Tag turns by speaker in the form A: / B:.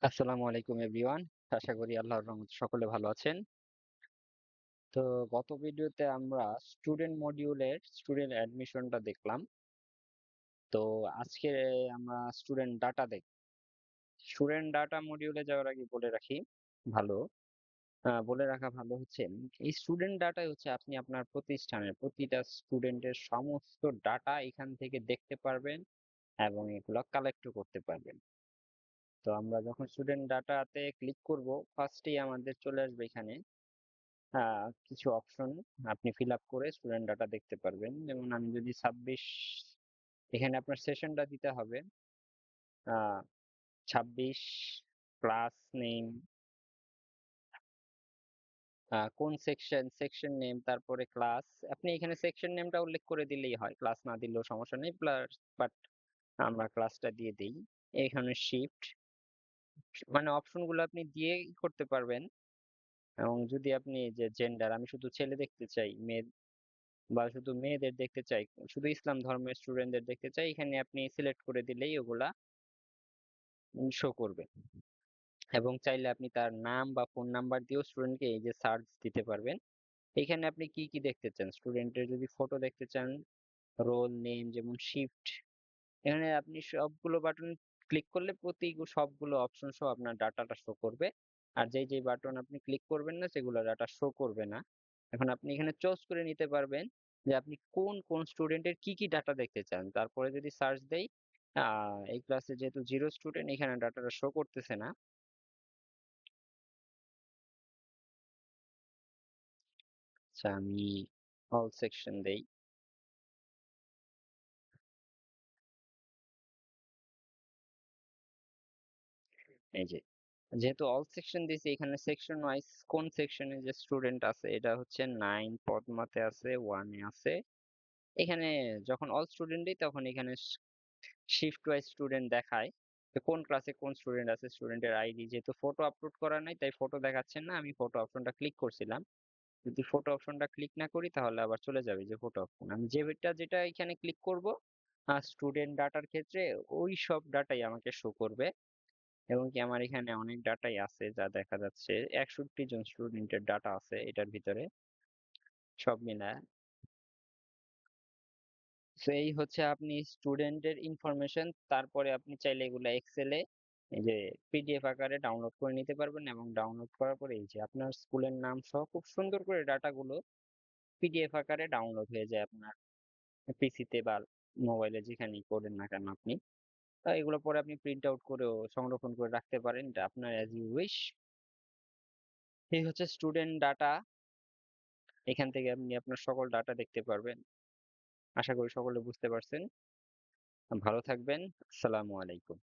A: আসসালামু আলাইকুম এভরিওয়ান। আশা করি আল্লাহর রহমতে সকলে ভালো আছেন। তো গত ভিডিওতে আমরা স্টুডেন্ট মডিউলের স্টুডেন্ট অ্যাডমিশনটা দেখলাম। তো আজকে আমরা স্টুডেন্ট ডাটা দেখব। স্টুডেন্ট ডাটা মডিউলে যাওয়ার আগে ভালো বলে রাখা ভালো হচ্ছে এই স্টুডেন্ট ডাটাই হচ্ছে আপনি আপনার প্রতিষ্ঠানের প্রতিটা স্টুডেন্টের সমস্ত ডাটা এখান থেকে দেখতে পারবেন এবং এগুলো কালেক্টও করতে পারবেন। তো আমরা যখন স্টুডেন্ট ডাটাতে ক্লিক করব, ফার্স্টেই আমাদের চলে আসবে এখানে কিছু অপশন আপনি ফিল আপ করে স্টুডেন্ট ডাটা দেখতে পারবেন। যেমন আমি যদি 26, এখানে আপনার সেশনটা দিতে হবে 26, ক্লাস নেম, কোন সেকশন, সেকশন নেম, তারপরে ক্লাস। আপনি এখানে সেকশন নেমটা উল্লেখ করে দিলেই হয়, ক্লাস না দিলেও সমস্যা নেই, প্লাস বাট আমরা ক্লাসটা দিয়ে দিই। এখানে শিফট, মানে অপশনগুলো আপনি দিয়ে করতে পারবেন। এবং যদি আপনি যে জেন্ডার, আমি শুধু ছেলে দেখতে চাই, মেয়ে বা শুধু মেয়েদের দেখতে চাই, শুধু ইসলাম ধর্মের স্টুডেন্টদের দেখতে চাই, এখানে আপনি সিলেক্ট করে দিলেই ওগুলা শো করবে। এবং চাইলে আপনি তার নাম বা ফোন নাম্বার দিয়েও স্টুডেন্টকে এই যে সার্চ দিতে পারবেন। এখানে আপনি কি কি দেখতে চান, স্টুডেন্টের যদি ফটো দেখতে চান, রোল নেম, যেমন শিফট, এখানে আপনি সবগুলো বাটন ক্লিক করলে সবগুলো অপশন সহ আপনার ডাটাটা শো করবে। আর যেই যেই বাটন আপনি ক্লিক করবেন না সেগুলো ডাটা শো করবে না। এখন আপনি এখানে চুজ করে নিতে পারবেন যে আপনি কোন কোন স্টুডেন্টের কি কি ডাটা দেখতে চান। তারপরে যদি সার্চ দেই, এই ক্লাসে যেহেতু 0 স্টুডেন্ট, এখানে ডাটাটা শো করতেছে না। আচ্ছা, আমি অল সেকশন দেই। এই যে, যেহেতু অল সেকশন দিয়েছি, এখানে সেকশন ওয়াইজ কোন সেকশনে যে স্টুডেন্ট আছে, এটা হচ্ছে 9 পদমাতে আছে, 1 এ আছে। এখানে যখন অল স্টুডেন্ট দিই তখন এখানে শিফট ওয়াইজ স্টুডেন্ট দেখায় যে কোন ক্লাসে কোন স্টুডেন্ট আছে, স্টুডেন্টের আইডি। যেহেতু ফটো আপলোড করা নাই তাই ফটো দেখাচ্ছে না, আমি ফটো অপশনটা ক্লিক করছিলাম। যদি ফটো অপশনটা ক্লিক না করি তাহলে আবার চলে যাবে যে ফটো অপশন। আমি যেটা যেটা এখানে ক্লিক করব স্টুডেন্ট ডাটার ক্ষেত্রে ওই সব ডাটাই আমাকে শো করবে। এবং কি আমার এখানে অনেক ডাটাই আছে, যা দেখা যাচ্ছে 61 জন স্টুডেন্টের ডাটা আছে এটার ভিতরে সব মিলায়। সো এই হচ্ছে আপনি স্টুডেন্টের ইনফরমেশন। তারপরে আপনি চাইলে এগুলা এক্সেলে এই যে পিডিএফ আকারে ডাউনলোড করে নিতে পারবেন, এবং ডাউনলোড করার পরে এই যে আপনার স্কুলের নাম সহ খুব সুন্দর করে ডাটাগুলো পিডিএফ আকারে ডাউনলোড হয়ে যায় আপনার পিসিতে বা মোবাইলে, যেখানেই করেন না কেন আপনি। এগুলো পরে আপনি প্রিন্ট আউট করেও সংরক্ষণ করে রাখতে পারেন, এটা আপনার অ্যাজ ইউ উইশ। এই হচ্ছে স্টুডেন্ট ডাটা। এখান থেকে আপনি আপনার সকল ডাটা দেখতে পারবেন। আশা করি সকলে বুঝতে পারছেন। ভালো থাকবেন। আসসালামু আলাইকুম।